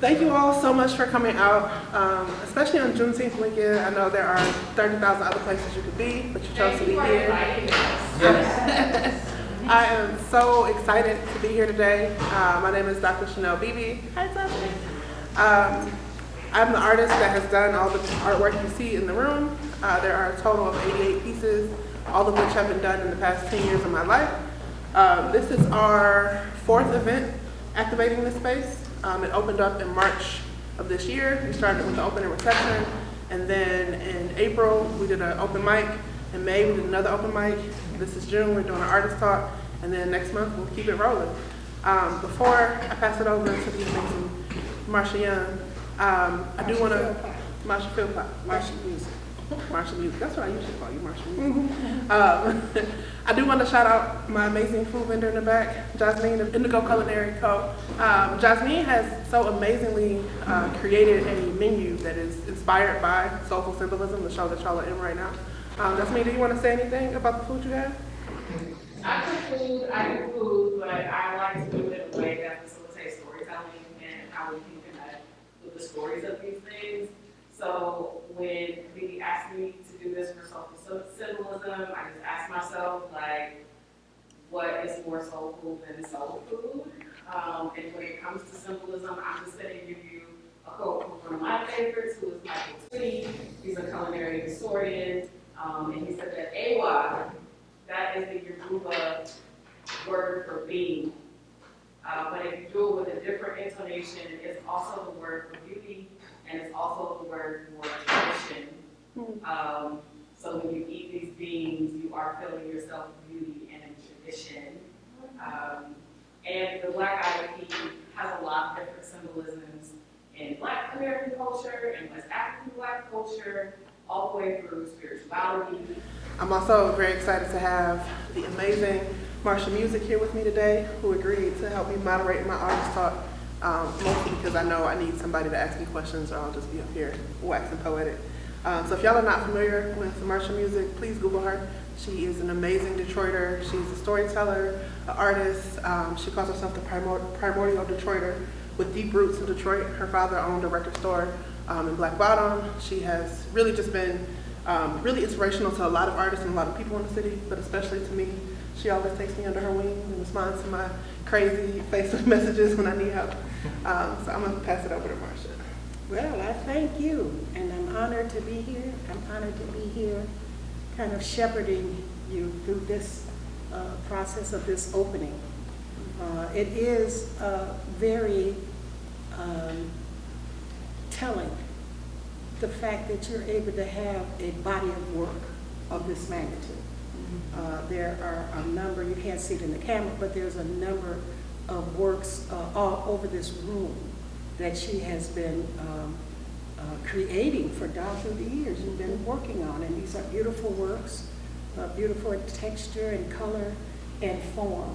Thank you all so much for coming out, especially on Juneteenth weekend. I know there are 30,000 other places you could be, but you chose to be here. I am so excited to be here today. My name is Dr. Chanel Beebe. Hi, Dr. I'm the artist that has done all the artwork you see in the room. There are a total of 88 pieces, all of which have been done in the past 10 years of my life. This is our 4th event activating this space. It opened up in March of this year. We started with the opening reception, and then in April we did an open mic. In May we did another open mic. This is June, we're doing an artist talk, and then next month we'll keep it rolling. Before I pass it over to the amazing Marsha Young, I do want to, Marsha Philpott. Marsha Music. Marsha Music, that's what I usually call you, Marsha Music. I do want to shout out my amazing food vendor in the back, Jasmine of Indigo Culinary Co. Jasmine has so amazingly created a menu that is inspired by Soulful Symbolism, the show that y'all are in right now. Jasmine, do you want to say anything about the food you have? I do food, but I like to do it in a way that facilitates storytelling and how we can connect with the stories of these things. So when Vicky asked me to do this for Soulful Symbolism, I just asked myself, like, what is more soulful than soul food? And when it comes to symbolism, I'm just going to give you a quote from one of my favorites, who is Michael Twitty. He's a culinary historian, and he said that awa, that is the Yoruba word for being. But if you do it with a different intonation, it's also the word for beauty, and it's also the word for tradition. So when you eat these beans, you are filling yourself with beauty and tradition. And the black eyed pea has a lot of different symbolisms in Black American culture and West African Black culture, all the way through spirituality. I'm also very excited to have the amazing Marsha Music here with me today, who agreed to help me moderate my artist talk, mostly because I know I need somebody to ask me questions, or I'll just be up here waxing poetic. So if y'all are not familiar with Marsha Music, please Google her. She is an amazing Detroiter. She's a storyteller, an artist. She calls herself the primordial Detroiter with deep roots in Detroit. Her father owned a record store in Black Bottom. She has really just been really inspirational to a lot of artists and a lot of people in the city, but especially to me. She always takes me under her wing and responds to my crazy Facebook messages when I need help. So I'm going to pass it over to Marsha. Well, I thank you, and I'm honored to be here. I'm honored to be here kind of shepherding you through this process of this opening. It is very telling, the fact that you're able to have a body of work of this magnitude. There are a number, you can't see it in the camera, but there's a number of works all over this room that she has been creating down through the years. You've been working on, and these are beautiful works, beautiful in texture and color and form.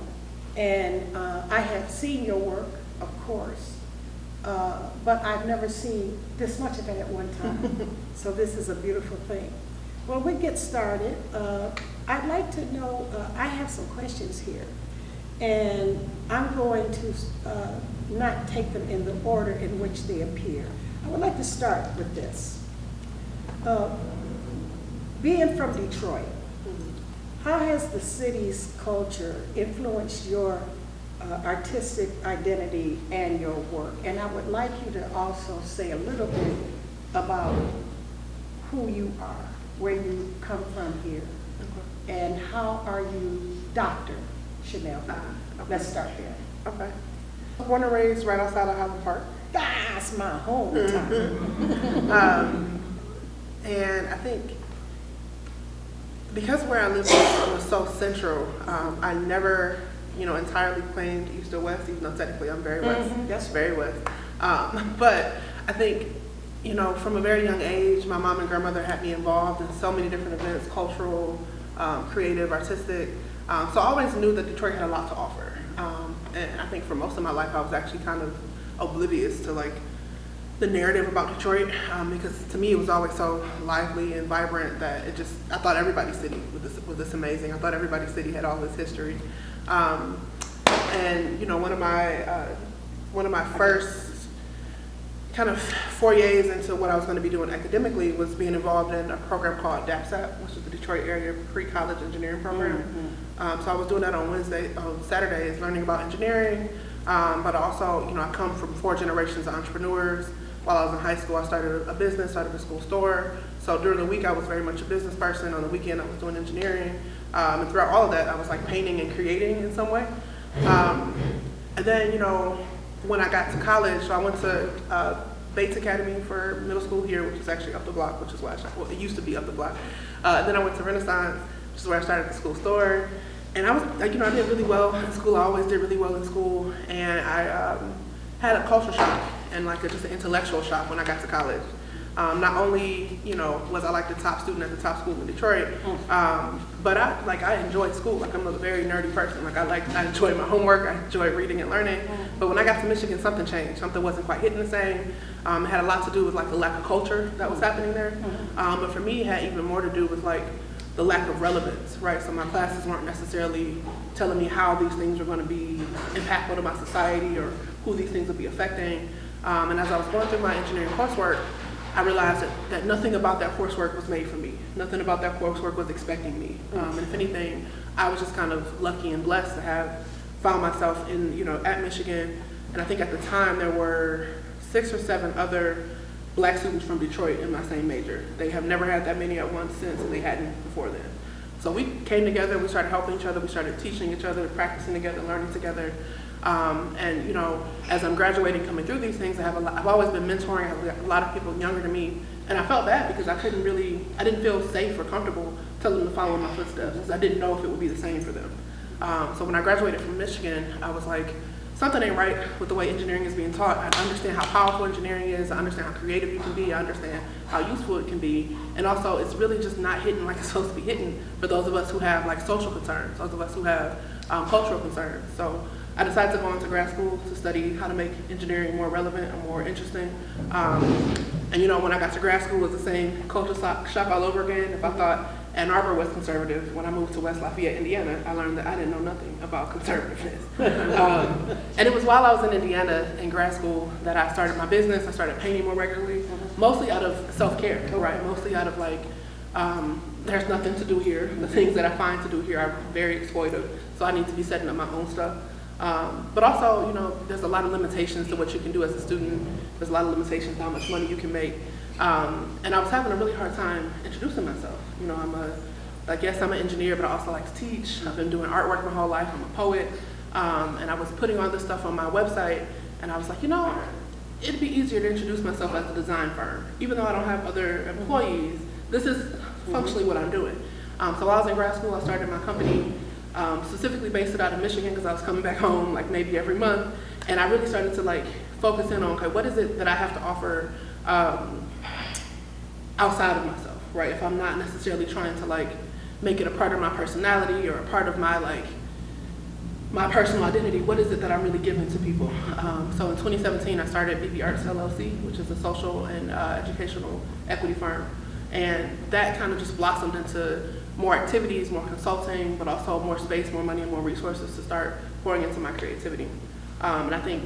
And I have seen your work, of course, but I've never seen this much of it at one time. So this is a beautiful thing. Well, we get started. I'd like to know, I have some questions here, and I'm going to not take them in the order in which they appear. I would like to start with this. Being from Detroit, how has the city's culture influenced your artistic identity and your work? And I would like you to also say a little bit about who you are, where you come from here, and how are you Dr. Chanel? Okay. Let's start there. Okay. I was born and raised right outside of Highland Park. That's my hometown. And I think because where I lived was so central, I never, entirely claimed east or west, even though technically I'm very west. That's very west. But I think, from a very young age, my mom and grandmother had me involved in so many different events, cultural, creative, artistic. So I always knew that Detroit had a lot to offer. And I think for most of my life, I was actually kind of oblivious to the narrative about Detroit, because to me it was always so lively and vibrant that I thought everybody's city was this amazing. I thought everybody's city had all this history. And one of my first kind of forays into what I was going to be doing academically was being involved in a program called DAPSAP, which is the Detroit Area Pre-College Engineering Program. So I was doing that on Saturdays, learning about engineering, but also, I come from 4 generations of entrepreneurs. While I was in high school, I started a business, started a school store. So during the week, I was very much a business person. On the weekend, I was doing engineering. And throughout all of that, I was like painting and creating in some way. And then, when I got to college, so I went to Bates Academy for middle school here, which is actually up the block, which is why well, it used to be up the block. Then I went to Renaissance, which is where I started the school store. And I was, I did really well in school. I always did really well in school. And I had a culture shock and just an intellectual shock when I got to college. Not only, was I like the top student at the top school in Detroit, but I enjoyed school. I'm a very nerdy person. I enjoyed my homework. I enjoyed reading and learning. But when I got to Michigan, something changed. Something wasn't quite hitting the same. It had a lot to do with the lack of culture that was happening there. But for me, it had even more to do with the lack of relevance, right? So my classes weren't necessarily telling me how these things were going to be impactful to my society or who these things would be affecting. And as I was going through my engineering coursework, I realized that nothing about that coursework was made for me. Nothing about that coursework was expecting me. And if anything, I was just kind of lucky and blessed to have found myself at Michigan. And I think at the time there were 6 or 7 other Black students from Detroit in my same major. They have never had that many at once since, and they hadn't before then. So we came together, we started helping each other, we started teaching each other, practicing together, learning together. And as I'm graduating, coming through these things, I've always been mentoring. I have a lot of people younger than me, and I felt bad because I didn't feel safe or comfortable telling them to follow in my footsteps because I didn't know if it would be the same for them. So when I graduated from Michigan, I was like, something ain't right with the way engineering is being taught. I understand how powerful engineering is. I understand how creative you can be. I understand how useful it can be. And also, it's really just not hitting like it's supposed to be hitting for those of us who have social concerns, those of us who have cultural concerns. So I decided to go into grad school to study how to make engineering more relevant and more interesting. And when I got to grad school, it was the same culture shock all over again. If I thought Ann Arbor was conservative, when I moved to West Lafayette, Indiana, I learned that I didn't know nothing about conservativeness. And it was while I was in Indiana in grad school that I started my business. I started painting more regularly, mostly out of self-care, right? Mostly out of there's nothing to do here. The things that I find to do here are very exploitive, so I need to be setting up my own stuff. But also, there's a lot of limitations to what you can do as a student. There's a lot of limitations to how much money you can make. And I was having a really hard time introducing myself. I'm an engineer, but I also like to teach. I've been doing artwork my whole life. I'm a poet. And I was putting all this stuff on my website, and I was like, it'd be easier to introduce myself as a design firm. Even though I don't have other employees, this is functionally what I'm doing. So while I was in grad school, I started my company, specifically based it out of Michigan because I was coming back home maybe every month. And I really started to focus in on, okay, what is it that I have to offer outside of myself, right? If I'm not necessarily trying to make it a part of my personality or a part of my my personal identity, what is it that I'm really giving to people? So in 2017, I started BB Arts LLC, which is a social and educational equity firm. And that kind of just blossomed into more activities, more consulting, but also more space, more money, and more resources to start pouring into my creativity. And I think,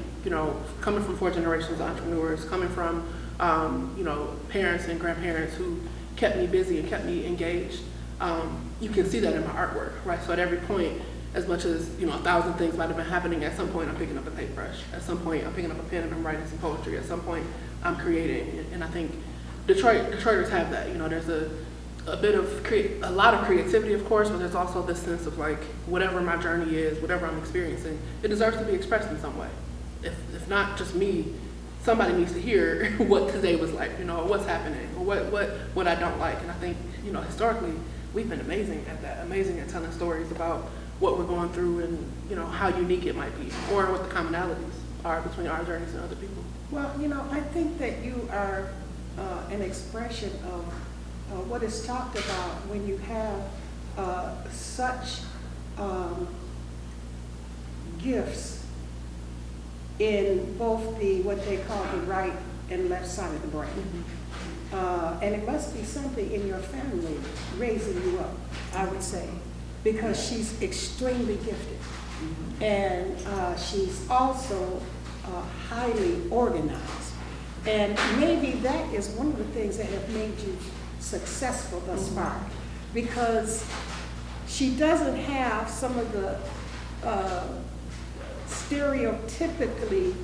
coming from 4 generations of entrepreneurs, coming from, parents and grandparents who kept me busy and kept me engaged, you can see that in my artwork, right? So at every point, as much as, 1,000 things might have been happening, at some point I'm picking up a paintbrush. At some point I'm picking up a pen and I'm writing some poetry. At some point I'm creating. And I think Detroiters have that. There's a lot of creativity, of course, but there's also this sense of whatever my journey is, whatever I'm experiencing, it deserves to be expressed in some way. If not just me, somebody needs to hear what today was like, what's happening, or what I don't like. And I think, historically, we've been amazing at that, amazing at telling stories about what we're going through and, how unique it might be, or what the commonalities are between our journeys and other people. Well, I think that you are an expression of what is talked about when you have such gifts in both what they call the right and left side of the brain. And it must be something in your family raising you up, I would say, because she's extremely gifted. And she's also highly organized. And maybe that is one of the things that have made you successful thus far, because she doesn't have some of the stereotypically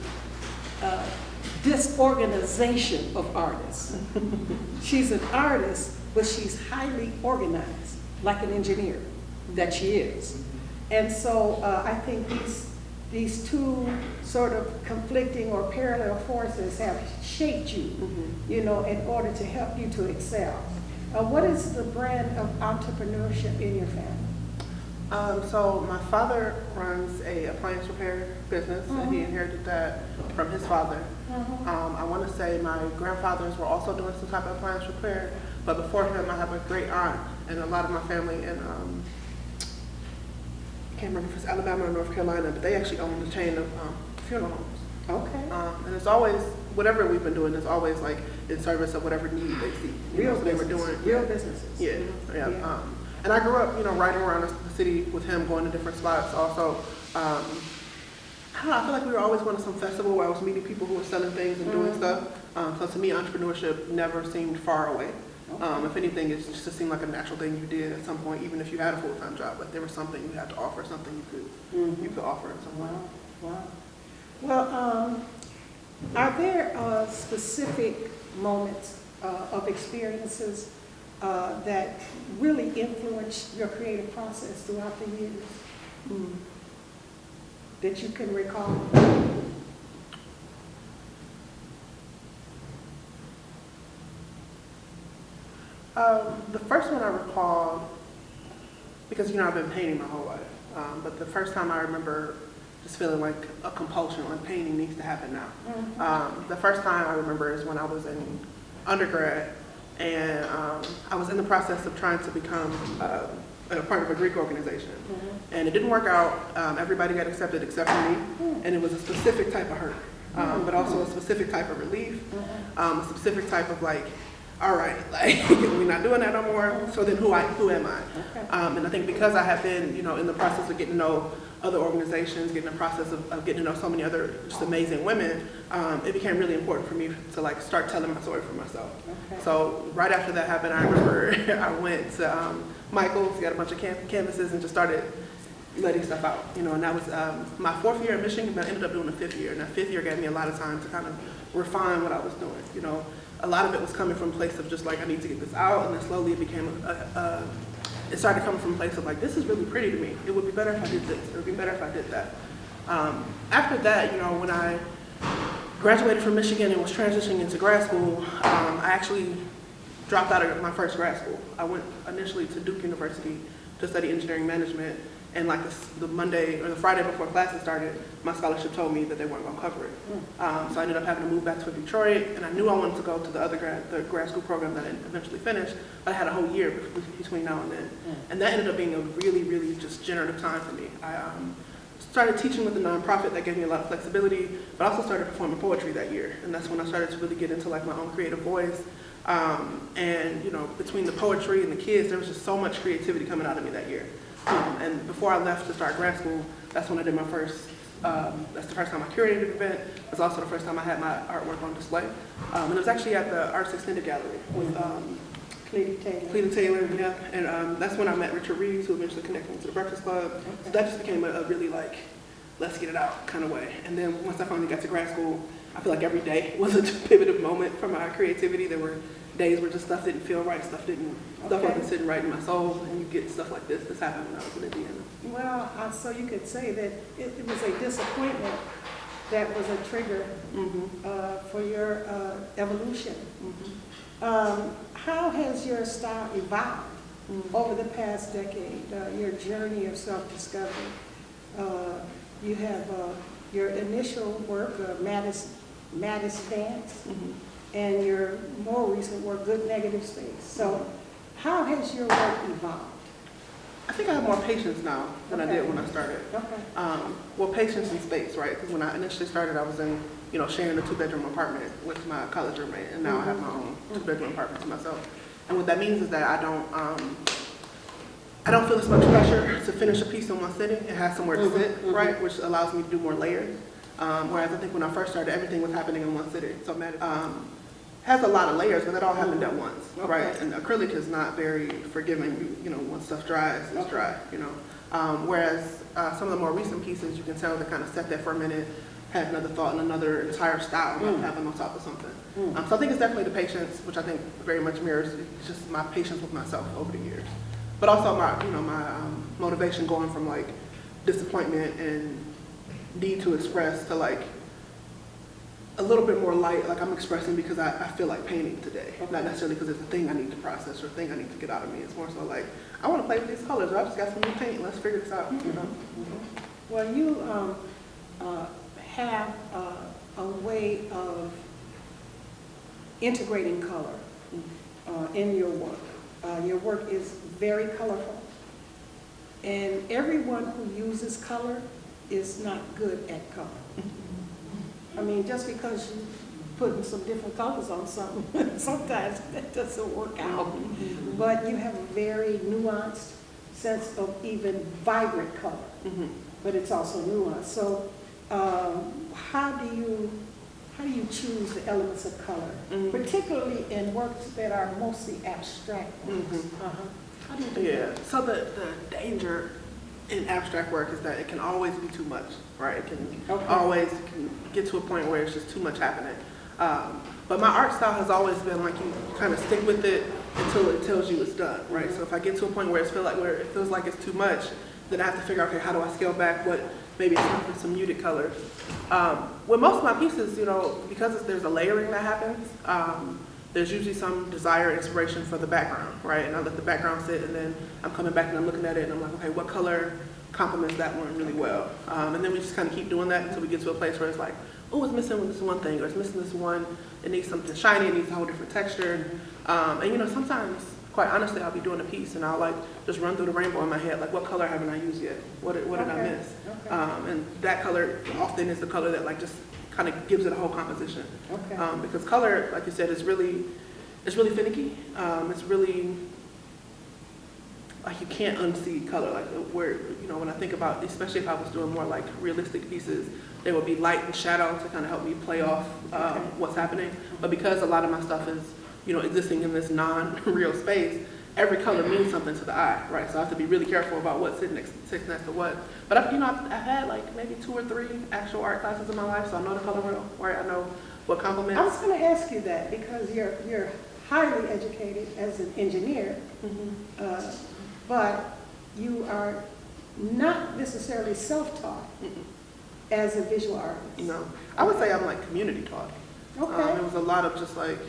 disorganization of artists. She's an artist, but she's highly organized, like an engineer that she is. And so I think these two sort of conflicting or parallel forces have shaped you, you know, in order to help you to excel. What is the brand of entrepreneurship in your family? So my father runs a appliance repair business, and he inherited that from his father. I want to say my grandfathers were also doing some type of appliance repair, but before him, I have a great aunt and a lot of my family in, I can't remember if it's Alabama or North Carolina, but they actually own the chain of funeral homes. Okay. And it's always, whatever we've been doing is always like in service of whatever need they see. Real So they were business. doing Real businesses. Yeah, yeah. And I grew up, you know, riding around the city with him, going to different spots. Also, I don't know, I feel like we were always going to some festival where I was meeting people who were selling things and doing stuff. So to me, entrepreneurship never seemed far away. If anything, it just seemed like a natural thing you did at some point, even if you had a full-time job. Like there was something you had to offer, something you could offer in some way. Wow. Well, are there specific moments of experiences that really influenced your creative process throughout the years that you can recall? The first one I recall, because you know I've been painting my whole life, but the first time I remember just feeling like a compulsion, like painting needs to happen now. The first time I remember is when I was in undergrad, and I was in the process of trying to become a part of a Greek organization. And it didn't work out. Everybody got accepted except for me, and it was a specific type of hurt, but also a specific type of relief, a specific type of like, all right, like we're not doing that no more. So then who am I? And I think because I have been, you know, in the process of getting to know other organizations, getting in the process of getting to know so many other just amazing women, it became really important for me to like start telling my story for myself. So right after that happened, I remember I went to Michael's, got a bunch of canvases, and just started letting stuff out. You know, and that was my 4th year in Michigan, but I ended up doing the 5th year. And that 5th year gave me a lot of time to kind of refine what I was doing. You know, a lot of it was coming from a place of just like, I need to get this out, and then slowly it became it started coming from a place of like, this is really pretty to me. It would be better if I did this. It would be better if I did that. After that, you know, when I graduated from Michigan and was transitioning into grad school, I actually dropped out of my first grad school. I went initially to Duke University to study engineering management, and like the Monday or the Friday before classes started, my scholarship told me that they weren't going to cover it. So I ended up having to move back to Detroit, and I knew I wanted to go to the grad school program that I eventually finished, but I had a whole year between now and then. And that ended up being a really, really just generative time for me. I started teaching with a nonprofit that gave me a lot of flexibility, but also started performing poetry that year. And that's when I started to really get into like my own creative voice. And you know, between the poetry and the kids, there was just so much creativity coming out of me that year. And before I left to start grad school, that's when I did my first, that's the first time I curated an event. It was also the first time I had my artwork on display. And it was actually at the Arts Extended Gallery with Cleveland Taylor, yeah. And that's when I met Richard Reeves, who eventually connected me to the Breakfast Club. So that just became a really like, let's get it out kind of way. And then once I finally got to grad school, I feel like every day was a pivotal moment for my creativity. There were days where just stuff didn't feel right, stuff wasn't sitting right in my soul, and you get stuff like this. This happened when I was in Indiana. Well, so you could say that it was a disappointment that was a trigger for your evolution. How has your style evolved over the past decade, your journey of self-discovery? You have your initial work, Mattis Dance, and your more recent work, Good Negative Space. So how has your work evolved? I think I have more patience now than I did when I started. Well, patience and space, right? Because when I initially started, I was in, you know, sharing a 2-bedroom apartment with my college roommate, and now I have my own 2-bedroom apartment to myself. And what that means is that I don't feel as much pressure to finish a piece in one sitting. It has somewhere to sit, right? Which allows me to do more layers. Whereas I think when I first started, everything was happening in one sitting. So has a lot of layers, but that all happened at once, right? And acrylic is not very forgiving. You know, once stuff dries, it's dry. You know, whereas some of the more recent pieces, you can tell they kind of set there for a minute, had another thought and another entire style happened on top of something. So I think it's definitely the patience, which I think very much mirrors just my patience with myself over the years, but also my motivation going from like disappointment and need to express to like a little bit more light, like I'm expressing because I feel like painting today, not necessarily because it's a thing I need to process or a thing I need to get out of me. It's more so like, I want to play with these colors, or I just got some new paint, let's figure this out, you know? Well, you have a way of integrating color in your work. Your work is very colorful, and everyone who uses color is not good at color. I mean, just because you putting some different colors on something, sometimes that doesn't work out. But you have a very nuanced sense of even vibrant color, but it's also nuanced. So how do you choose the elements of color, particularly in works that are mostly abstract works? How do you do that? So the danger in abstract work is that it can always be too much, right? It can always get to a point where it's just too much happening. But my art style has always been like you kind of stick with it until it tells you it's done, right? So if I get to a point where it feels like it's too much, then I have to figure out, okay, how do I scale back? What maybe it's some muted colors. With most of my pieces, you know, because there's a layering that happens, there's usually some desire, inspiration for the background, right? And I let the background sit, and then I'm coming back and I'm looking at it, and I'm like, okay, what color complements that one really well? And then we just kind of keep doing that until we get to a place where it's like, oh, it's missing this one thing, or it's missing this one. It needs something shiny. It needs a whole different texture. And you know, sometimes, quite honestly, I'll be doing a piece, and I'll like just run through the rainbow in my head, like, what color haven't I used yet? What did I miss? And that color often is the color that like just kind of gives it a whole composition. Because color, like you said, it's really finicky. It's really like you can't unsee color. Like where, you know, when I think about, especially if I was doing more like realistic pieces, there would be light and shadow to kind of help me play off what's happening. But because a lot of my stuff is, you know, existing in this non-real space, every color means something to the eye, right? So I have to be really careful about what sits next to what. But I've had like maybe 2 or 3 actual art classes in my life, so I know the color wheel, right? I know what complements. I was going to ask you that because you're highly educated as an engineer, but you are not necessarily self-taught as a visual artist. No, I would say I'm like community taught. It was a lot of just like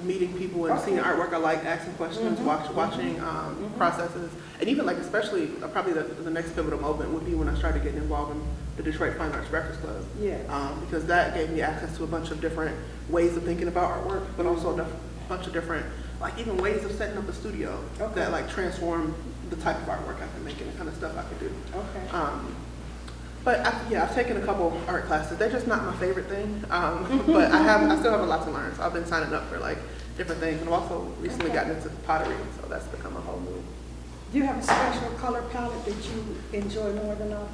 meeting people and seeing artwork I like, asking questions, watching processes, and even like especially probably the next pivotal moment would be when I started getting involved in the Detroit Fine Arts Breakfast Club. Because that gave me access to a bunch of different ways of thinking about artwork, but also a bunch of different like even ways of setting up a studio that like transform the type of artwork I can make and the kind of stuff I can do. But I've taken a couple art classes. They're just not my favorite thing. But I still have a lot to learn. So I've been signing up for like different things. And I've also recently gotten into pottery, so that's become a whole new. Do you have a special color palette that you enjoy more than others?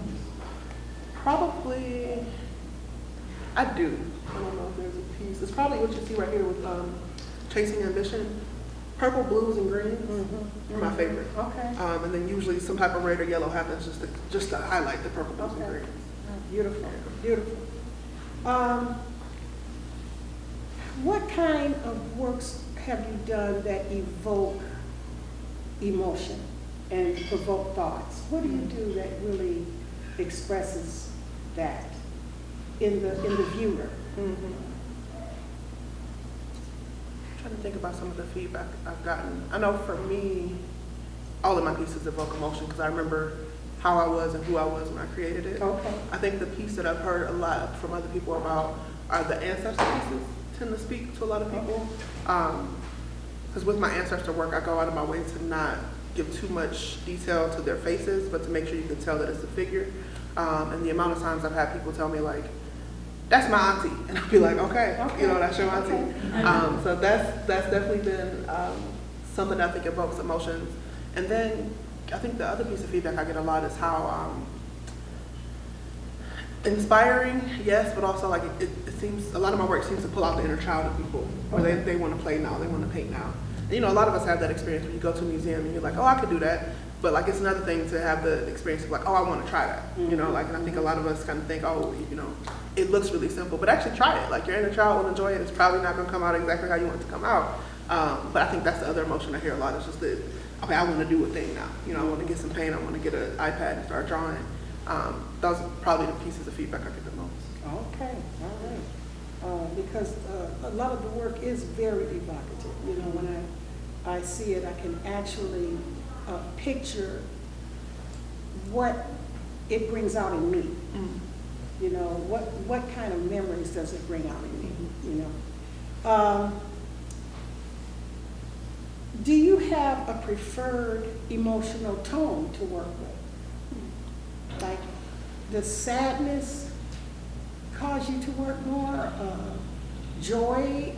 Probably, I do. I don't know if there's a piece. It's probably what you see right here with Chasing Ambition. Purple, blues, and greens are my favorite. And then usually some type of red or yellow happens just to highlight the purple, blues, and greens. Beautiful, beautiful. What kind of works have you done that evoke emotion and provoke thoughts? What do you do that really expresses that in the viewer? Trying to think about some of the feedback I've gotten. I know for me, all of my pieces evoke emotion because I remember how I was and who I was when I created it. I think the piece that I've heard a lot from other people about are the ancestor pieces tend to speak to a lot of people. Because with my ancestor work, I go out of my way to not give too much detail to their faces, but to make sure you can tell that it's a figure. And the amount of times I've had people tell me like, that's my auntie, and I'll be like, okay. You know, that's your auntie. So that's definitely been something I think evokes emotions. And then I think the other piece of feedback I get a lot is how Inspiring, yes, but also like it seems, a lot of my work seems to pull out the inner child of people, where they want to play now, they want to paint now. And, you know, a lot of us have that experience when you go to a museum and you're like, oh, I could do that. But like, it's another thing to have the experience of like, oh, I want to try that. You know, like, and I think a lot of us kind of think, oh, you know, it looks really simple, but actually try it. Like, your inner child will enjoy it. It's probably not going to come out exactly how you want it to come out. But I think that's the other emotion I hear a lot. It's just that, okay, I want to do a thing now. You know, I want to get some paint. I want to get an iPad and start drawing. Those are probably the pieces of feedback I get the most. Okay, all right. Because a lot of the work is very evocative. You know, when I see it, I can actually picture what it brings out in me. You know, what kind of memories does it bring out in me, you know? Do you have a preferred emotional tone to work with? Like, does sadness cause you to work more? Joy?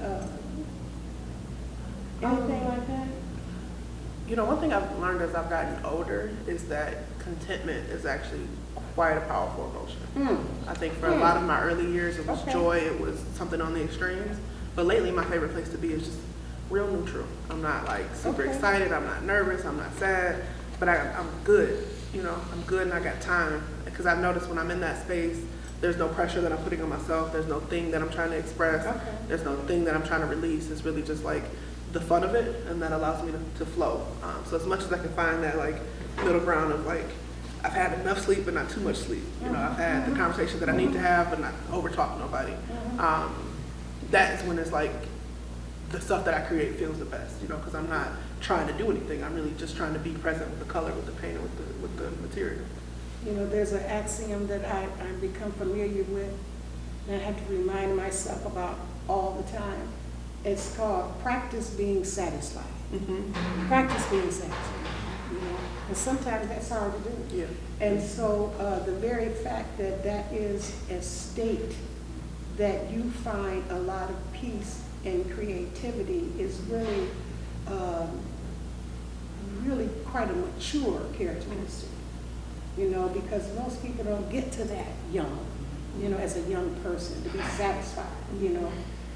Anything like that? You know, one thing I've learned as I've gotten older is that contentment is actually quite a powerful emotion. I think for a lot of my early years, it was joy, it was something on the extremes. But lately, my favorite place to be is just real neutral. I'm not like super excited, I'm not nervous, I'm not sad, but I'm good. You know, I'm good and I got time. Because I've noticed when I'm in that space, there's no pressure that I'm putting on myself, there's no thing that I'm trying to express, there's no thing that I'm trying to release. It's really just like the fun of it, and that allows me to flow. So as much as I can find that like middle ground of like, I've had enough sleep but not too much sleep. You know, I've had the conversation that I need to have but not over talk nobody. That is when it's like the stuff that I create feels the best, you know, because I'm not trying to do anything. I'm really just trying to be present with the color, with the paint, with the material. You know, there's an axiom that I've become familiar with, and I have to remind myself about all the time. It's called practice being satisfied. Practice being satisfied, you know, and sometimes that's hard to do. Yeah. And so the very fact that that is a state that you find a lot of peace and creativity is really, really quite a mature characteristic, you know, because most people don't get to that young, you know, as a young person, to be satisfied, you know,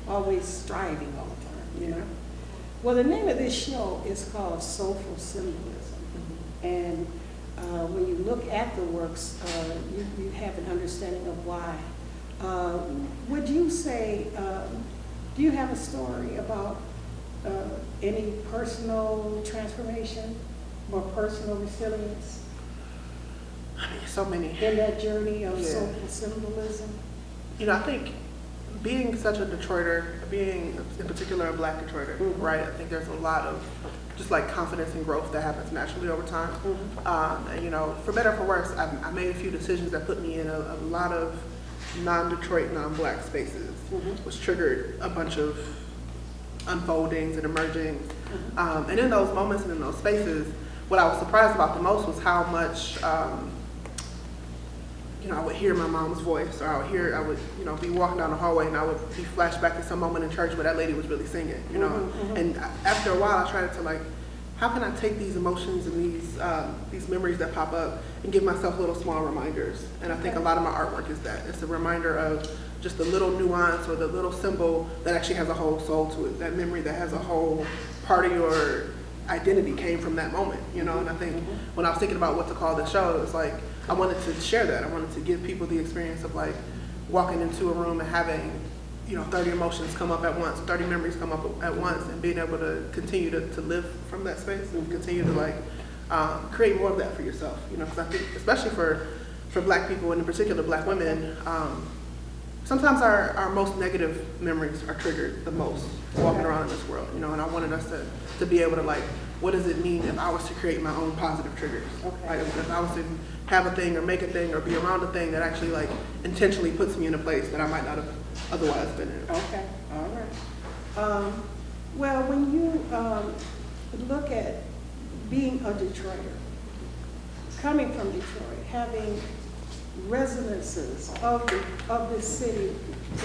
always striving all the time, you know. Well, the name of this show is called Soulful Symbolism. And when you look at the works, you have an understanding of why. Would you say, do you have a story about any personal transformation or personal resilience? I mean, so many. In that journey of soulful symbolism? You know, I think being such a Detroiter, being in particular a Black Detroiter, right? I think there's a lot of just like confidence and growth that happens naturally over time. And you know, for better or for worse, I made a few decisions that put me in a lot of non-Detroit, non-Black spaces, which triggered a bunch of unfoldings and emergings. And in those moments and in those spaces, what I was surprised about the most was how much, you know, I would hear my mom's voice, or I would, you know, be walking down the hallway and I would be flashed back to some moment in church where that lady was really singing, you know. And after a while, I tried to like, how can I take these emotions and these memories that pop up and give myself little small reminders? And I think a lot of my artwork is that. It's a reminder of just the little nuance or the little symbol that actually has a whole soul to it, that memory that has a whole part of your identity came from that moment, you know. And I think when I was thinking about what to call the show, it was like, I wanted to share that. I wanted to give people the experience of like walking into a room and having, you know, 30 emotions come up at once, 30 memories come up at once, and being able to continue to live from that space and continue to like create more of that for yourself, you know, because I think, especially for Black people and in particular Black women, sometimes our most negative memories are triggered the most walking around in this world, you know, and I wanted us to be able to like, what does it mean if I was to create my own positive triggers? Like if I was to have a thing or make a thing or be around a thing that actually like intentionally puts me in a place that I might not have otherwise been in. Okay, all right. Well, when you look at being a Detroiter, coming from Detroit, having resonances of this city,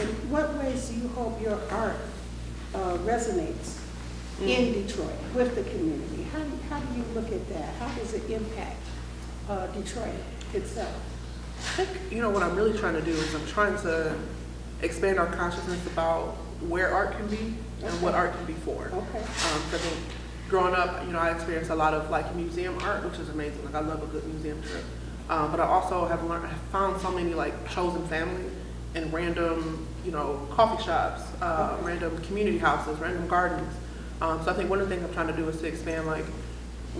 in what ways do you hope your art resonates in Detroit with the community? How do you look at that? How does it impact Detroit itself? think, what I'm really trying to do is I'm trying to expand our consciousness about where art can be and what art can be for. Okay. I think growing up, I experienced a lot of like museum art, which is amazing. Like I love a good museum trip. But I also have found so many like chosen family and random, coffee shops, random community houses, random gardens. So I think one of the things I'm trying to do is to expand like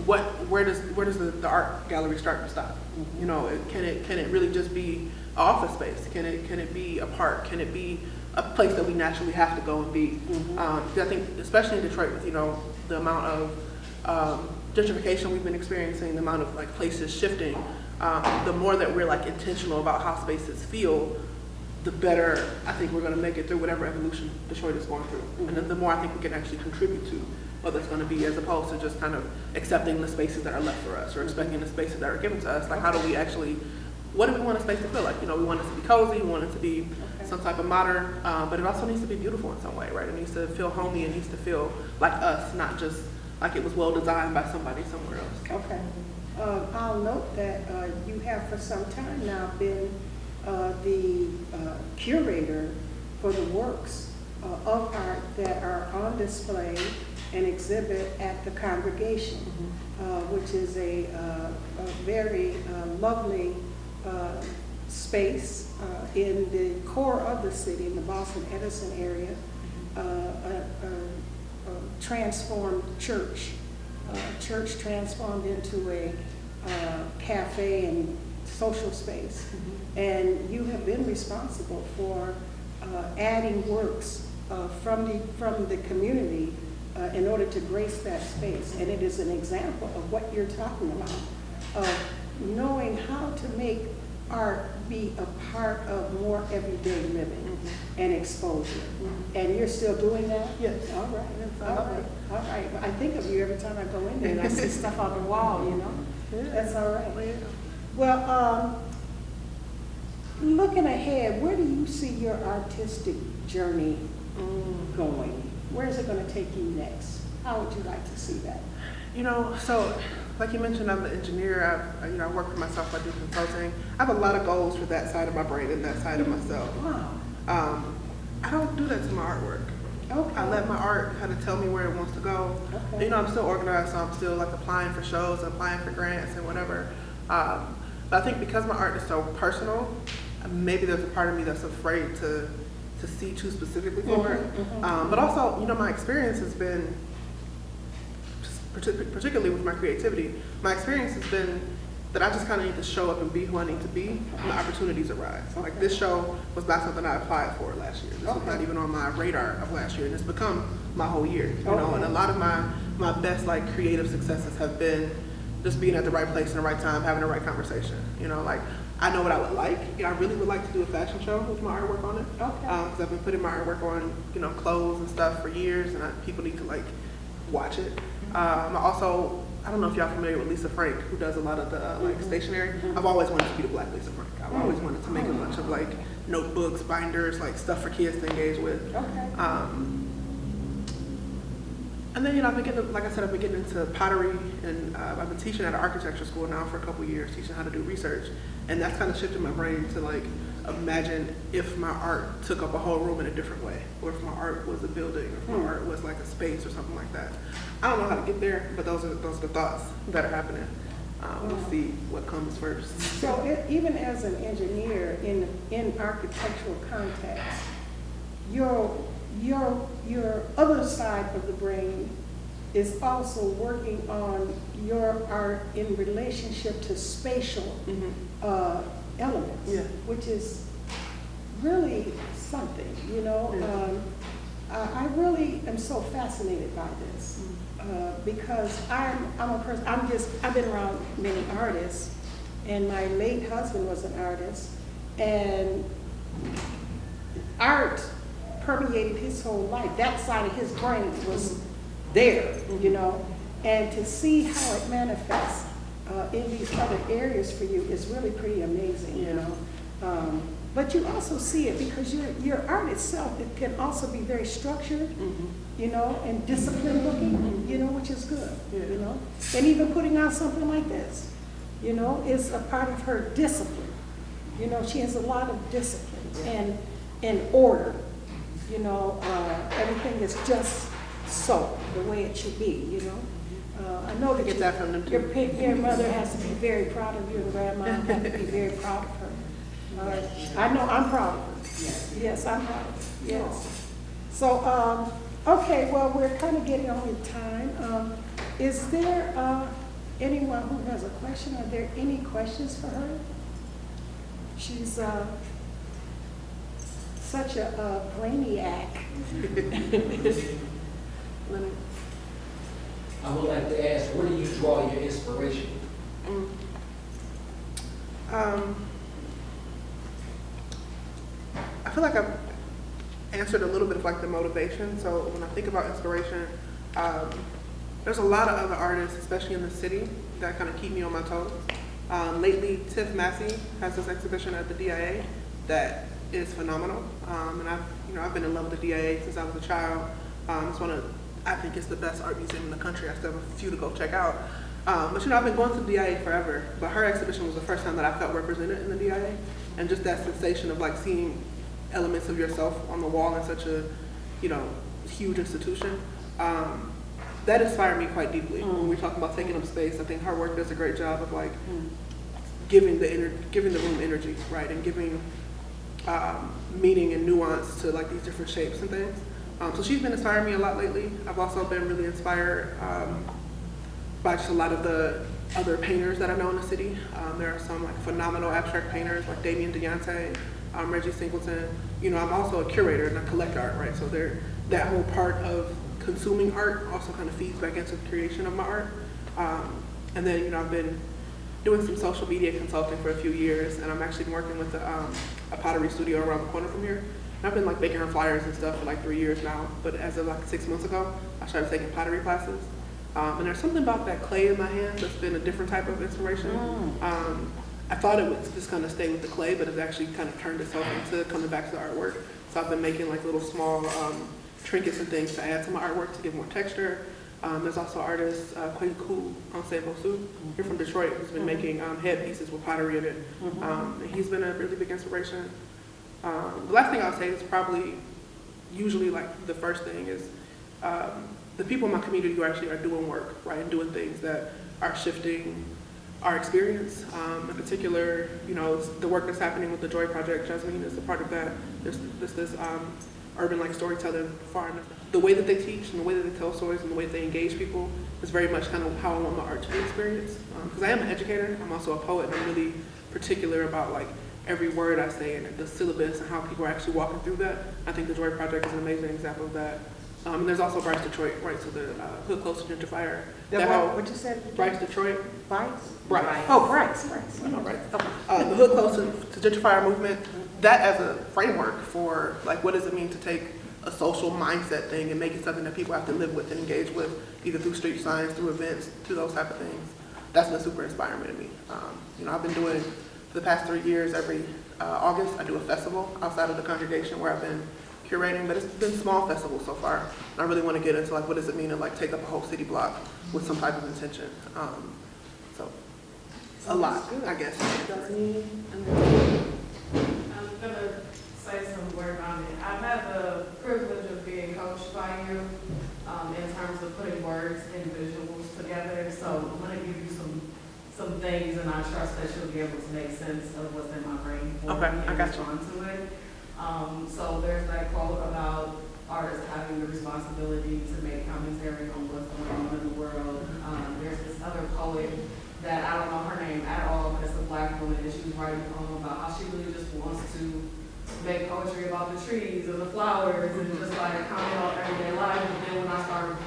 where does the art gallery start and stop? Can it really just be an office space? Can it be a park? Can it be a place that we naturally have to go and be? Because I think, especially in Detroit, with the amount of gentrification we've been experiencing, the amount of like places shifting, the more that we're like intentional about how spaces feel, the better I think we're going to make it through whatever evolution Detroit is going through, and then the more I think we can actually contribute to what that's going to be, as opposed to just kind of accepting the spaces that are left for us or expecting the spaces that are given to us. Like, how do we actually, what do we want a space to feel like? We want it to be cozy, we want it to be some type of modern, but it also needs to be beautiful in some way, right? It needs to feel homey, it needs to feel like us, not just like it was well designed by somebody somewhere else. Okay. I'll note that you have for some time now been the curator for the works of art that are on display and exhibit at the congregation, which is a very lovely space in the core of the city, in the Boston Edison area, a transformed church. Church transformed into a cafe and social space. And you have been responsible for adding works from the community in order to grace that space. And it is an example of what you're talking about, of knowing how to make art be a part of more everyday living and exposure. And you're still doing that? Yes. All right. All right. I think of you every time I go in there and I see stuff on the wall, Yeah. That's all right. Yeah. Well, looking ahead, where do you see your artistic journey going? Where is it going to take you next? How would you like to see that? So like you mentioned, I'm an engineer. I work for myself. I do consulting. I have a lot of goals for that side of my brain and that side of myself. Wow. I don't do that to my artwork. Okay. I let my art kind of tell me where it wants to go. Okay. I'm still organized, so I'm still like applying for shows, applying for grants and whatever. But I think because my art is so personal, maybe there's a part of me that's afraid to see too specifically for it. But also, my experience has been, particularly with my creativity, my experience has been that I just kind of need to show up and be who I need to be when the opportunities arise. Like this show was not something I applied for last year. This was not even on my radar of last year, and it's become my whole year. And a lot of my best like creative successes have been just being at the right place in the right time, having the right conversation. Like I know what I would like. I really would like to do a fashion show with my artwork on it. Because I've been putting my artwork on, clothes and stuff for years, and people need to like watch it. I don't know if y'all familiar with Lisa Frank, who does a lot of the stationery. I've always wanted to be the Black Lisa Frank. I've always wanted to make a bunch of like notebooks, binders, like stuff for kids to engage with. And then I've been getting, like I said, I've been getting into pottery, and I've been teaching at an architecture school now for a couple years, teaching how to do research, and that's kind of shifted my brain to like imagine if my art took up a whole room in a different way, or if my art was a building, or if my art was like a space or something like that. I don't know how to get there, but those are the thoughts that are happening. We'll see what comes first. So even as an engineer in architectural context, your other side of the brain is also working on your art in relationship to spatial elements, which is really something, I really am so fascinated by this because I'm a person, I've been around many artists, and my late husband was an artist, and art permeated his whole life. That side of his brain was there, and to see how it manifests in these other areas for you is really pretty amazing, But you also see it because your art itself, it can also be very structured, and disciplined looking, which is good, And even putting out something like this, is a part of her discipline. You know, she has a lot of discipline and order. You know, everything is just so, the way it should be, you know. I know that Get that from them too. your mother has to be very proud of you, and grandma has to be very proud of her. I know I'm proud of her. Yes, I'm proud of her, yes. So, okay, well, we're kind of getting on with time. Is there anyone who has a question? Are there any questions for her? She's such a brainiac. Leonard? I would like to ask, where do you draw your inspiration? I feel like I've answered a little bit of like the motivation. So when I think about inspiration, there's a lot of other artists, especially in the city, that kind of keep me on my toes. Lately, Tiff Massey has this exhibition at the DIA that is phenomenal. And I've been in love with the DIA since I was a child. I think it's the best art museum in the country. I still have a few to go check out. But I've been going to the DIA forever. But her exhibition was the first time that I felt represented in the DIA. And just that sensation of like seeing elements of yourself on the wall in such a, huge institution. That inspired me quite deeply. When we talk about taking up space, I think her work does a great job of like giving the room energy, right, and giving meaning and nuance to like these different shapes and things. So she's been inspiring me a lot lately. I've also been really inspired by just a lot of the other painters that I know in the city. There are some like phenomenal abstract painters like Damien Deontay, Reggie Singleton. I'm also a curator and I collect art, right? So that whole part of consuming art also kind of feeds back into the creation of my art. And then, I've been doing some social media consulting for a few years, and I'm actually been working with a pottery studio around the corner from here. And I've been like making her flyers and stuff for like 3 years now, but as of like 6 months ago, I started taking pottery classes. And there's something about that clay in my hands that's been a different type of inspiration. I thought it would just kind of stay with the clay, but it's actually kind of turned itself into coming back to the artwork. So I've been making like little small trinkets and things to add to my artwork to give more texture. There's also artist Quay Cool on Soulful here from Detroit, who's been making headpieces with pottery in it. And he's been a really big inspiration. The last thing I'll say is probably usually like the first thing is the people in my community who actually are doing work, right, and doing things that are shifting our experience. In particular, the work that's happening with the Joy Project. Jasmine is a part of that. There's this urban like storytelling farm. The way that they teach and the way that they tell stories and the way that they engage people is very much kind of how I want my art to be experienced. Because I am an educator, I'm also a poet, and I'm really particular about like every word I say and the syllabus and how people are actually walking through that. I think the Joy Project is an amazing example of that. And there's also Bryce Detroit, right? So the Hood Close to Gentrifier. What you said? Bryce Detroit. Bryce? Bryce. Oh, Bryce. I know, right? The Hood Close to Gentrifier movement, that as a framework for like what does it mean to take a social mindset thing and make it something that people have to live with and engage with, either through street signs, through events, through those type of things. That's been super inspiring to me. I've been doing for the past 3 years, every August, I do a festival outside of the congregation where I've been curating, but it's been small festivals so far. And I really want to get into like what does it mean to like take up a whole city block with some type of intention. So a lot, I guess. I'm gonna say some word on it. I've had the privilege of being coached by you in terms of putting words and visuals together. So I'm gonna give you some things, and I trust that you'll be able to make sense of what's in my brain for me and respond to it. So there's that quote about artists having the responsibility to make commentary on what's going on in the world. There's this other poet that I don't know her name at all, but it's a Black woman, and she was writing a poem about how she really just wants to make poetry about the trees and the flowers and just like comment on everyday life. And then when I started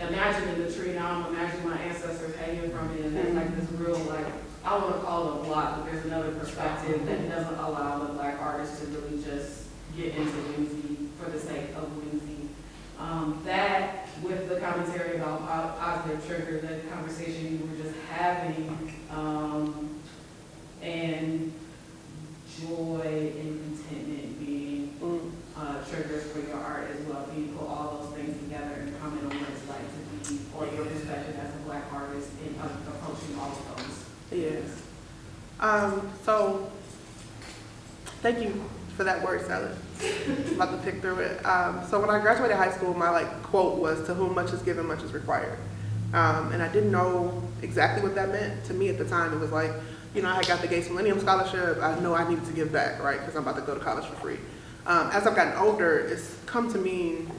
imagining the tree, now I'm imagining my ancestors hanging from it, and there's like this real like, I want to call it a block, but there's another perspective that doesn't allow the Black artists to really just get into whimsy for the sake of whimsy. That with the commentary about positive trigger, the conversation you were just having, and joy and contentment being triggers for your art as well. Can you put all those things together and comment on what it's like to be, or your perspective as a Black artist in approaching all of those? Yes. So Thank you for that word salad. I'm about to pick through it. So when I graduated high school, my quote was, "To whom much is given, much is required." And I didn't know exactly what that meant. To me at the time, it was like, I had got the Gates Millennium Scholarship. I know I needed to give back, right? Because I'm about to go to college for free. As I've gotten older, it's come to mean,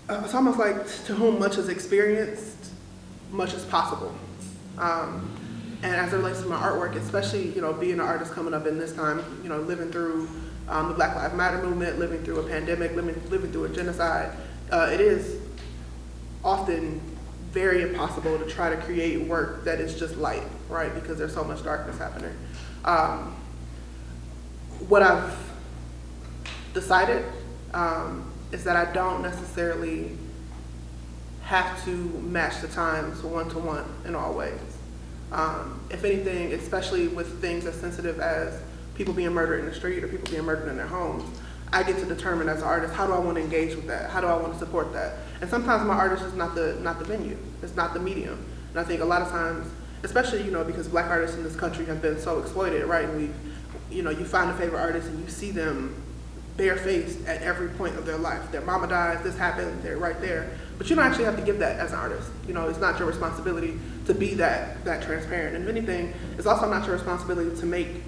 it's almost like to whom much is experienced, much is possible. And as it relates to my artwork, especially, being an artist coming up in this time, living through the Black Lives Matter movement, living through a pandemic, living through a genocide, it is often very impossible to try to create work that is just light, right? Because there's so much darkness happening. What I've decided is that I don't necessarily have to match the times one-to-one in all ways. If anything, especially with things as sensitive as people being murdered in the street or people being murdered in their homes, I get to determine as an artist, how do I want to engage with that? How do I want to support that? And sometimes my art is just not the venue. It's not the medium. And I think a lot of times, especially, because Black artists in this country have been so exploited, right? And you find a favorite artist and you see them barefaced at every point of their life. Their mama dies, this happened, they're right there. But you don't actually have to give that as an artist. It's not your responsibility to be that transparent. And if anything, it's also not your responsibility to make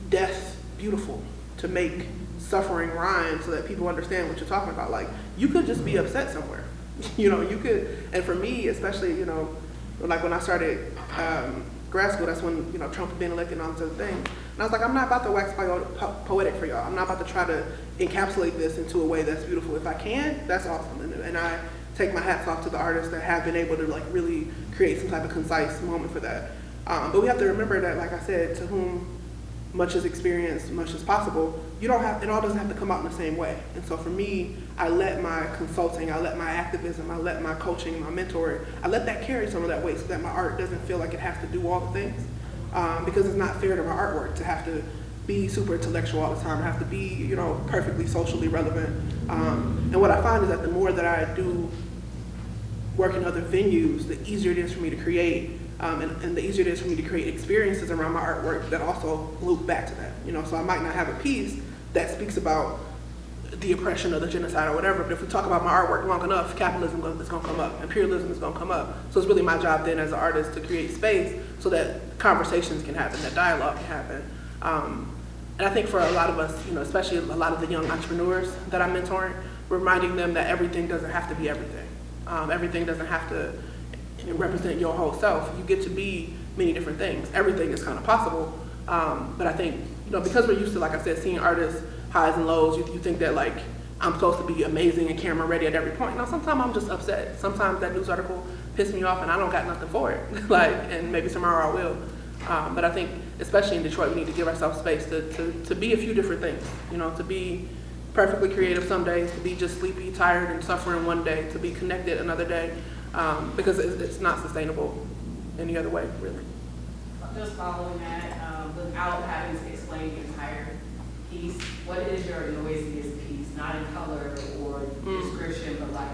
death beautiful, to make suffering rhyme so that people understand what you're talking about. Like, you could just be upset somewhere. You could, and for me, especially, like when I started grad school, that's when, Trump had been elected and all those other things. And I was like, I'm not about to wax poetic for y'all. I'm not about to try to encapsulate this into a way that's beautiful. If I can, that's awesome. And I take my hats off to the artists that have been able to really create some type of concise moment for that. But we have to remember that, like I said, to whom much is experienced, much is possible. It all doesn't have to come out in the same way. And so for me, I let my consulting, I let my activism, I let my coaching, my mentoring, I let that carry some of that weight so that my art doesn't feel like it has to do all the things. Because it's not fair to my artwork to have to be super intellectual all the time, have to be, perfectly socially relevant. And what I find is that the more that I do work in other venues, the easier it is for me to create, and the easier it is for me to create experiences around my artwork that also loop back to that. So I might not have a piece that speaks about the oppression or the genocide or whatever, but if we talk about my artwork long enough, capitalism is going to come up, imperialism is going to come up. So it's really my job then as an artist to create space so that conversations can happen, that dialogue can happen. And I think for a lot of us, especially a lot of the young entrepreneurs that I'm mentoring, reminding them that everything doesn't have to be everything. Everything doesn't have to represent your whole self. You get to be many different things. Everything is kind of possible. But I think, because we're used to, like I said, seeing artists highs and lows, you think that I'm supposed to be amazing and camera ready at every point. No, sometimes I'm just upset. Sometimes that news article pissed me off and I don't got nothing for it. And maybe tomorrow I will. But I think, especially in Detroit, we need to give ourselves space to be a few different things. To be perfectly creative some days, to be just sleepy, tired, and suffering one day, to be connected another day, because it's not sustainable any other way, really. Just following that, without having to explain the entire piece, what is your noisiest piece? Not in color or description, but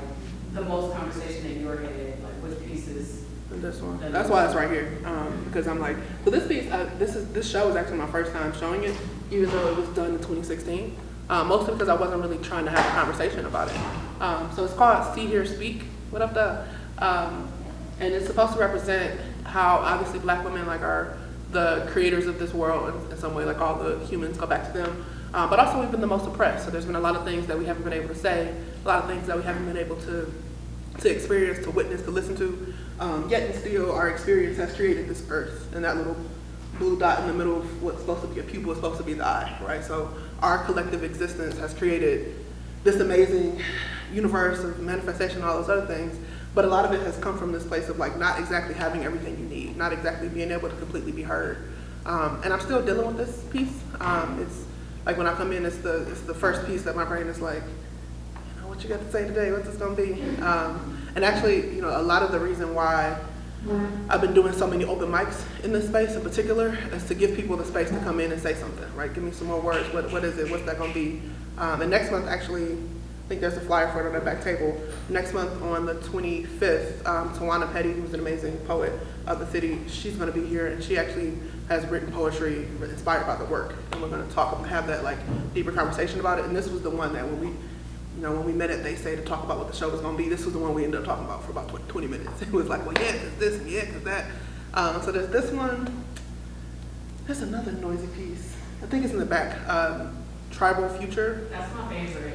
the most conversation in your head, which pieces? This one. That's why it's right here, because I'm like, well, this piece, this show is actually my first time showing it, even though it was done in 2016. Mostly because I wasn't really trying to have a conversation about it. So it's called See, Hear, Speak. What up, though? And it's supposed to represent how obviously Black women are the creators of this world in some way, all the humans go back to them. But also we've been the most oppressed. So there's been a lot of things that we haven't been able to say, a lot of things that we haven't been able to experience, to witness, to listen to. Yet and still our experience has created this earth, and that little blue dot in the middle of what's supposed to be a pupil is supposed to be the eye, right? So our collective existence has created this amazing universe of manifestation and all those other things, but a lot of it has come from this place of not exactly having everything you need, not exactly being able to completely be heard. And I'm still dealing with this piece. It's when I come in, it's the first piece that my brain is what you got to say today, what's this gonna be? And actually, a lot of the reason why I've been doing so many open mics in this space in particular is to give people the space to come in and say something, right? Give me some more words, what is it, what's that gonna be? And next month, actually, I think there's a flyer for it on the back table. Next month on the 25th, Tawana Petty, who's an amazing poet of the city, she's going to be here, and she actually has written poetry inspired by the work. And we're going to have that like deeper conversation about it. And this was the one that when we met at They Say to talk about what the show was going to be, this was the one we ended up talking about for about 20 minutes. It was like, well, yeah, cause this, and yeah, cause that. So there's this one. There's another noisy piece. I think it's in the back. Tribal Future. That's my favorite.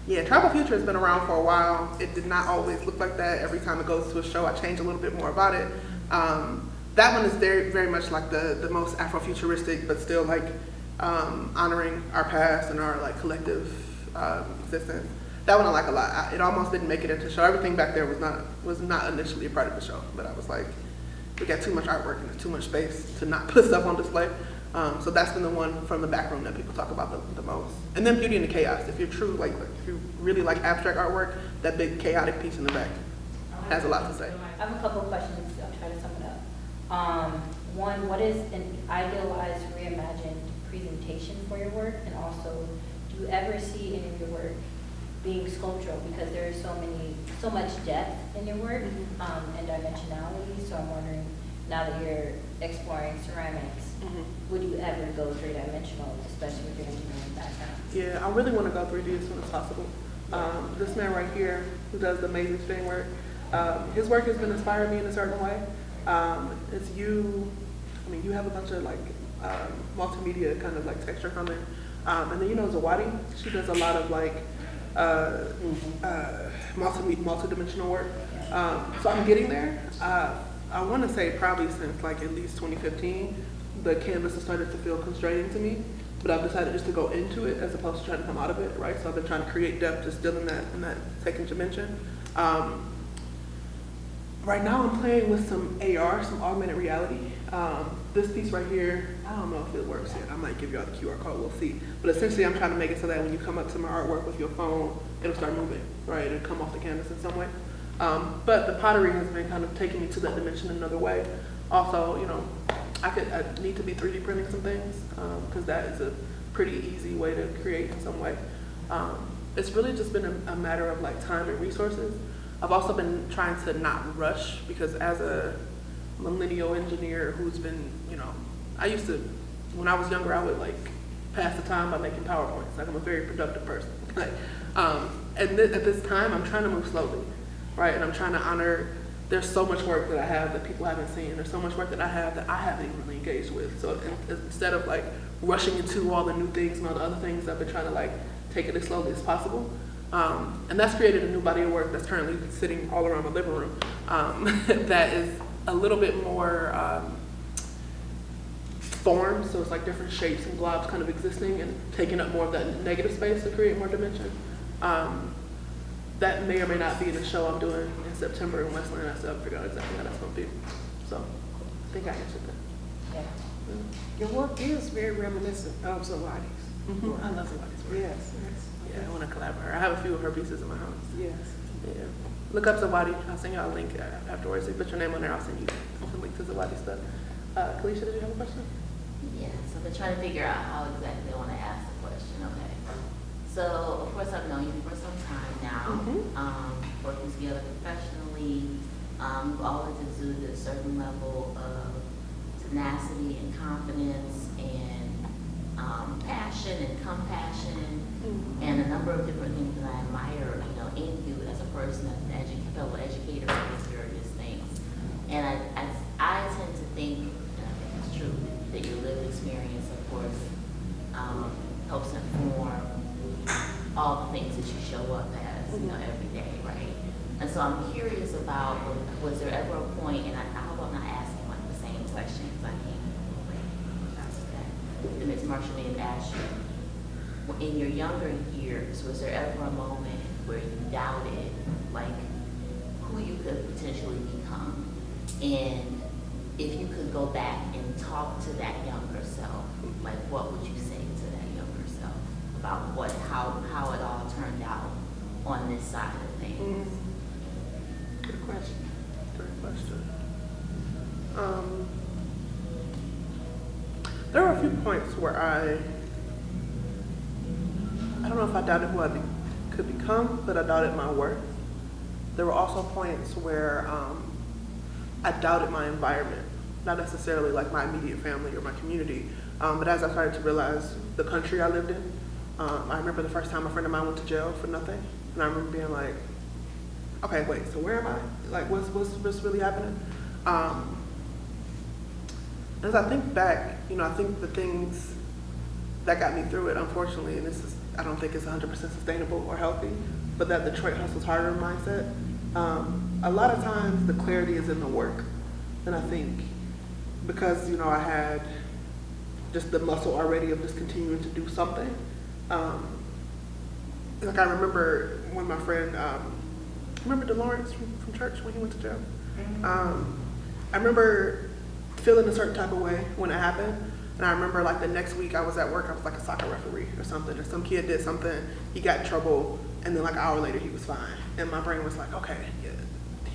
Yeah, Tribal Future has been around for a while. It did not always look like that. Every time it goes to a show, I change a little bit more about it. That one is very, very much like the most Afrofuturistic, but still like honoring our past and our like collective existence. That one I like a lot. It almost didn't make it into the show. Everything back there was not initially a part of the show, but I was like, we got too much artwork and there's too much space to not put stuff on display. So that's been the one from the back room that people talk about the most. And then Beauty and the Chaos. If you're true, like if you really like abstract artwork, that big chaotic piece in the back has a lot to say. I have a couple of questions. I'll try to sum it up. One, what is an idealized, reimagined presentation for your work? And also, do you ever see any of your work being sculptural? Because there is so much depth in your work and dimensionality. So I'm wondering, now that you're exploring ceramics, would you ever go three-dimensional, especially with your engineering background? Yeah, I really want to go 3D as soon as possible. This man right here, who does the amazing spinning work, his work has been inspiring me in a certain way. You have a bunch of like multimedia kind of like texture coming. And then Zawadi, she does a lot of like multi-dimensional work. So I'm getting there. I want to say probably since like at least 2015, the canvas has started to feel constraining to me, but I've decided just to go into it as opposed to trying to come out of it, right? So I've been trying to create depth just still in that second dimension. Right now I'm playing with some AR, some augmented reality. This piece right here, I don't know if it works yet. I might give you all the QR code, we'll see. But essentially I'm trying to make it so that when you come up to my artwork with your phone, it'll start moving, right? It'll come off the canvas in some way. But the pottery has been kind of taking me to that dimension in another way. Also, I need to be 3D printing some things because that is a pretty easy way to create in some way. It's really just been a matter of like time and resources. I've also been trying to not rush because as a millennial engineer who's been, when I was younger, I would like pass the time by making PowerPoints. Like I'm a very productive person. At this time, I'm trying to move slowly, right? And I'm trying to honor, there's so much work that I have that people haven't seen. There's so much work that I have that I haven't even really engaged with. So instead of like rushing into all the new things and all the other things, I've been trying to like take it as slowly as possible. And that's created a new body of work that's currently sitting all around my living room that is a little bit more formed, so it's like different shapes and globs kind of existing and taking up more of that negative space to create more dimension. That may or may not be in the show I'm doing in September in Westland. I still haven't figured out exactly how that's going to be. So I think I answered that. Yeah. Your work is very reminiscent of Zawadi's. I love Zawadi's work. Yes. Yeah, I want to collab with her. I have a few of her pieces in my house. Yes. Yeah. Look up Zawadi. I'll send y'all a link afterwards. You put your name on there, I'll send you a link to Zawadi stuff. Kalisha, did you have a question? Yeah, so I've been trying to figure out how exactly I want to ask the question, okay? So, of course, I've known you for some time now, working together professionally. You've always exuded a certain level of tenacity and confidence and passion and compassion and a number of different things that I admire, in you as a person, as a fellow educator of these various things. And I tend to think, and I think it's true, that your lived experience, of course, helps inform all the things that you show up as, every day, right? And so I'm curious about, was there ever a point, and I hope I'm not asking like the same question because I can't, that's okay. And Ms. Marsha may have asked you, in your younger years, was there ever a moment where you doubted, like, who you could potentially become? And if you could go back and talk to that younger self, like, what would you say to that younger self about how it all turned out on this side of things? Good question. Great question. There were a few points where I don't know if I doubted who I'd could become, but I doubted my worth. There were also points where I doubted my environment, not necessarily like my immediate family or my community, but as I started to realize the country I lived in. I remember the first time a friend of mine went to jail for nothing, and I remember being like, okay, wait, so where am I? Like, what's really happening? As I think back, I think the things that got me through it, unfortunately, and I don't think it's 100% sustainable or healthy, but that Detroit hustles harder mindset. A lot of times the clarity is in the work. And I think because, I had just the muscle already of just continuing to do something. Like I remember when my friend, remember DeLawrence from church when he went to jail? I remember feeling a certain type of way when it happened. And I remember like the next week I was at work, I was like a soccer referee or something, or some kid did something, he got in trouble, and then like an hour later he was fine. And my brain was like, okay, yeah,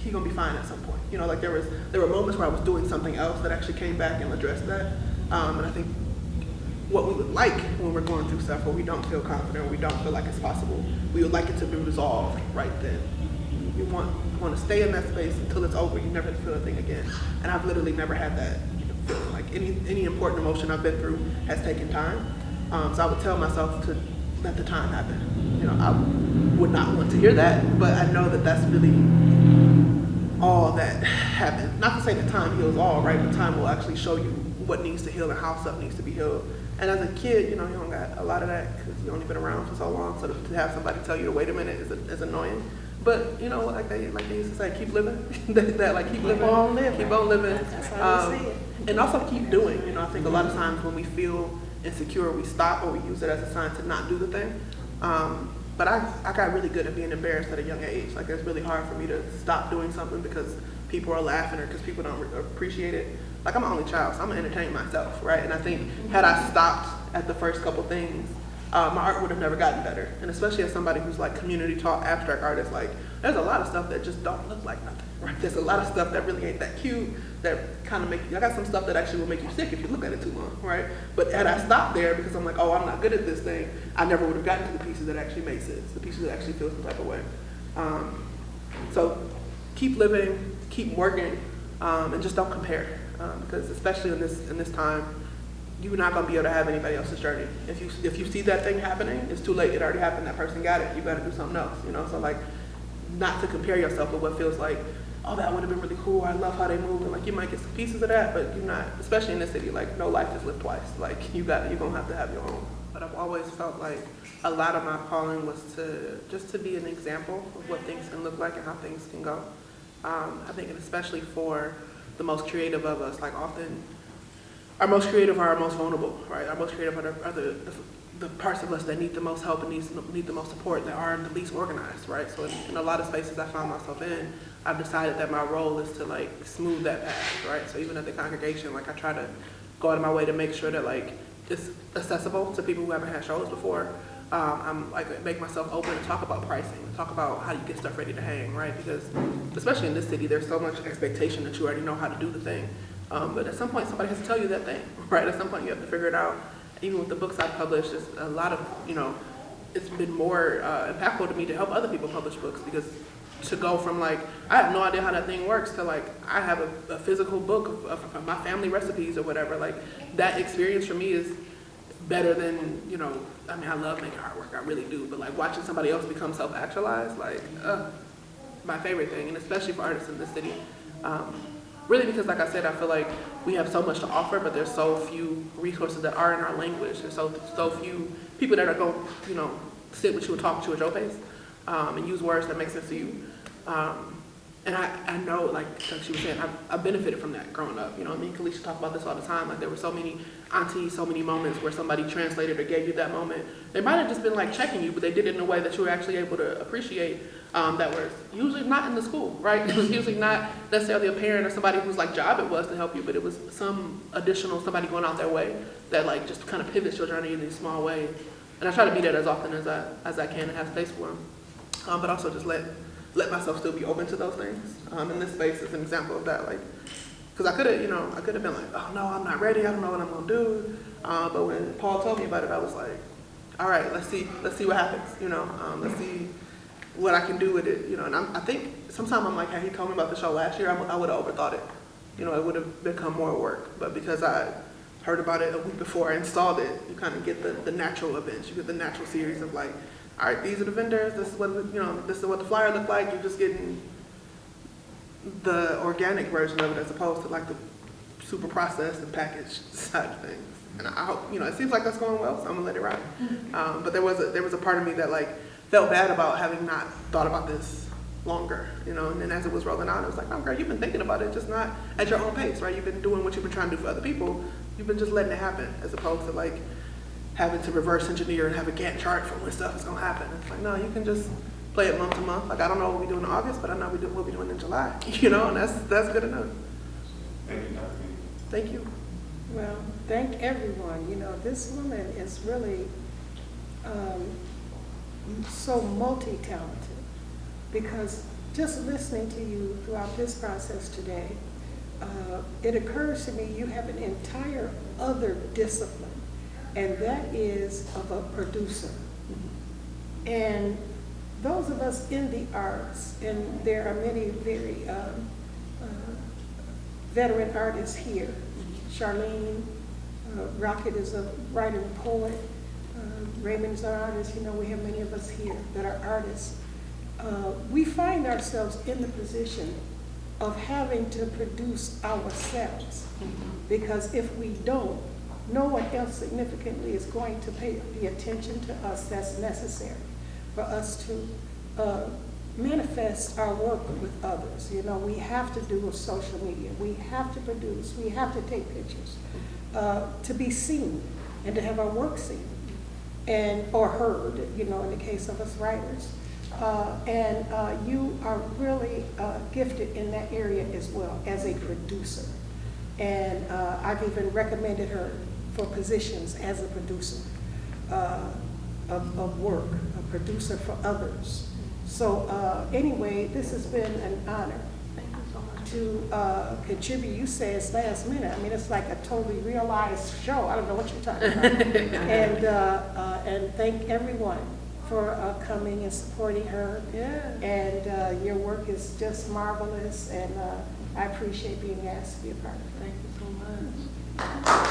he gonna be fine at some point. Like there were moments where I was doing something else that actually came back and addressed that. And I think what we would like when we're going through stuff where we don't feel confident, or we don't feel like it's possible, we would like it to be resolved right then. You want to stay in that space until it's over. You never feel a thing again. And I've literally never had that feeling. Like any important emotion I've been through has taken time. So I would tell myself to let the time happen. I would not want to hear that, but I know that that's really all that happened. Not to say that time heals all, right? But time will actually show you what needs to heal and how stuff needs to be healed. And as a kid, you don't got a lot of that because you've only been around for so long. So to have somebody tell you to wait a minute is annoying. But like they used to say, keep living. that like keep living, keep on living. That's how they say it. And also keep doing. I think a lot of times when we feel insecure, we stop or we use it as a sign to not do the thing. But I got really good at being embarrassed at a young age. Like it's really hard for me to stop doing something because people are laughing or because people don't appreciate it. Like I'm an only child, so I'm gonna entertain myself, right? And I think had I stopped at the first couple things, my art would have never gotten better. And especially as somebody who's like community taught abstract artist, like there's a lot of stuff that just don't look like nothing, right? There's a lot of stuff that really ain't that cute, that kind of make you, I got some stuff that actually will make you sick if you look at it too long, right? But had I stopped there because I'm like, oh, I'm not good at this thing, I never would have gotten to the pieces that actually make sense, the pieces that actually feel some type of way. So keep living, keep working, and just don't compare. Because especially in this time, you're not gonna be able to have anybody else's journey. If you see that thing happening, it's too late. It already happened. That person got it. You got to do something else. So like, not to compare yourself with what feels like, oh, that would have been really cool. I love how they move. And like, you might get some pieces of that, but you're not. Especially in this city, like no life is lived twice. Like you're gonna have to have your own. But I've always felt like a lot of my calling was to be an example of what things can look like and how things can go. I think, and especially for the most creative of us, like often our most creative are our most vulnerable, right? Our most creative are the parts of us that need the most help and need the most support, that are the least organized, right? So in a lot of spaces I found myself in, I've decided that my role is to like smooth that path, right? So even at the congregation, like I try to go out of my way to make sure that like it's accessible to people who haven't had shows before. I'm like make myself open to talk about pricing, talk about how you get stuff ready to hang, right? Because especially in this city, there's so much expectation that you already know how to do the thing. But at some point, somebody has to tell you that thing, right? At some point, you have to figure it out. Even with the books I've published, it's a lot of, it's been more impactful to me to help other people publish books, because to go from like, I have no idea how that thing works, to like, I have a physical book of my family recipes or whatever, like that experience for me is better than, I mean, I love making artwork, I really do, but like watching somebody else become self-actualized, like, my favorite thing, and especially for artists in this city. Really because, like I said, I feel like we have so much to offer, but there's so few resources that are in our language. There's so few people that are going to, sit with you and talk to you at your pace, and use words that make sense to you. And I know, like she was saying, I've benefited from that growing up. Me and Kalisha talk about this all the time. Like there were so many aunties, so many moments where somebody translated or gave you that moment. They might have just been like checking you, but they did it in a way that you were actually able to appreciate. That was usually not in the school, right? It was usually not necessarily a parent or somebody whose like job it was to help you, but it was some additional somebody going out their way that like just kind of pivots your journey in these small ways. And I try to be that as often as I can and have space for them, but also just let myself still be open to those things. And this space is an example of that, like, because I could have been like, oh no, I'm not ready, I don't know what I'm gonna do. But when Paul told me about it, I was like, all right, let's see what happens, you know, let's see what I can do with it, you know. And I think sometimes I'm like, had he told me about the show last year, I would have overthought it. You know, it would have become more work. But because I heard about it a week before I installed it, you kind of get the natural events. You get the natural series of like, all right, these are the vendors. This is what this is what the flyer looked like. You're just getting the organic version of it as opposed to like the super processed and packaged side of things. And I hope, you know, it seems like that's going well, so I'm gonna let it ride. But there was a part of me that like felt bad about having not thought about this longer, you know. And then as it was rolling out, it was like, oh girl, you've been thinking about it, just not at your own pace, right? You've been doing what you've been trying to do for other people. You've been just letting it happen, as opposed to like having to reverse engineer and have a Gantt chart for when stuff is gonna happen. It's like, no, you can just play it month to month. Like, I don't know what we're doing in August, but I know what we'll be doing in July, you know, and that's good enough. Thank you, Dr. Thank you. Well, thank everyone. You know, this woman is really so multi-talented, because just listening to you throughout this process today, it occurs to me you have an entire other discipline, and that is of a producer. And those of us in the arts, and there are many very veteran artists here. Charlene, Rocket is a writer and poet. Raymond's an artist. You know, we have many of us here that are artists. We find ourselves in the position of having to produce ourselves, because if we don't, no one else significantly is going to pay the attention to us that's necessary for us to manifest our work with others. You know, we have to do with social media. We have to produce. We have to take pictures to be seen and to have our work seen or heard, you know, in the case of us writers. You are really gifted in that area as well as a producer. And I've even recommended her for positions as a producer of work, a producer for others. So anyway, this has been an honor to contribute. You say it's last minute. I mean, it's like a totally realized show. I don't know what you're talking about. And thank everyone for coming and supporting her. Yeah. And your work is just marvelous, and I appreciate being asked to be a part of it. Thank you so much.